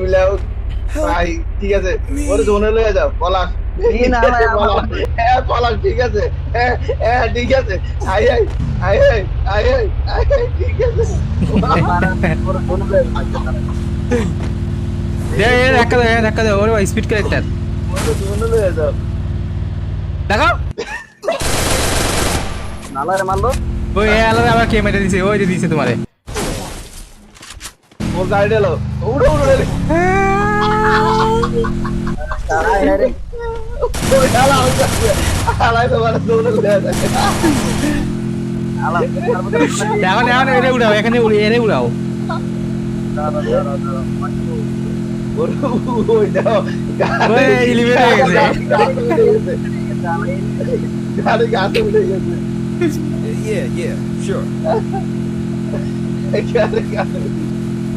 মিলাও ভাই ঠিক আছে ওরে জোনে লয়ে যাও পলাশ না ভাই, আমার- হ্যাঁ পলাশ ঠিক আছে হ্যাঁ হ্যাঁ ঠিক আছে I I I I I I I I ঠিক আছে ওর বোন হয়ে থাকতে পারে। ধাক্কা দে ওরে স্পিড ক্যারেক্টার ওরে জোনে লয়ে যাও দেখাও নালারে মারলো ওই আলাদা আবার কে মেরে দিছে ওই যে দিছে তোমারে ও গাড়ি এলো উড়ো উড়ো রে তারাই রে ওই আলা আলা তোমার জোনে লয়ে যাও আলা এখন এখন এরে উড়াও এখানে এরে উড়াও ওরে ওই দাও ওই ইলিভেট হয়ে গেছে গাড়ি গাছে উঠে গেছে Yeah, sure. গাড়ি গাছে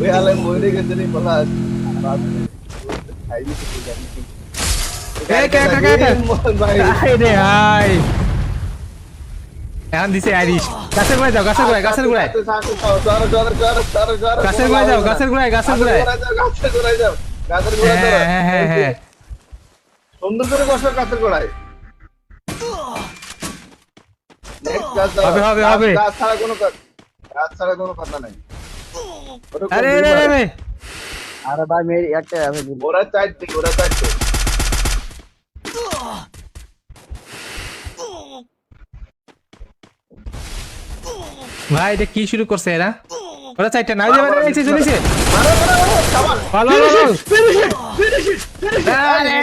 ওই আলা মরে গেছে রে পলাশ এই কে ভাই আই রে হাই এখন দিছে আইরিশ গাছের গোড়ায় যাও গাছের গোড়ায় গাছের গোড়ায় গাছের গোড়ায় যাও গাছের গোড়ায় গাছের গোড়ায় হ্যাঁ হ্যাঁ সুন্দর করে বসো গাছের গোড়ায় হবে, হবে। গাছ ছাড়া কোনো কথা নাই আরে রে রে রে আরে ভাই মেরি একটা আমি ওরা চাইছে ভাই এটা কি শুরু করছে এরা ওরা চাইটা না ওই যে মানে এসে চলেছে ভালো ভালো ফিনিশ ইট আরে!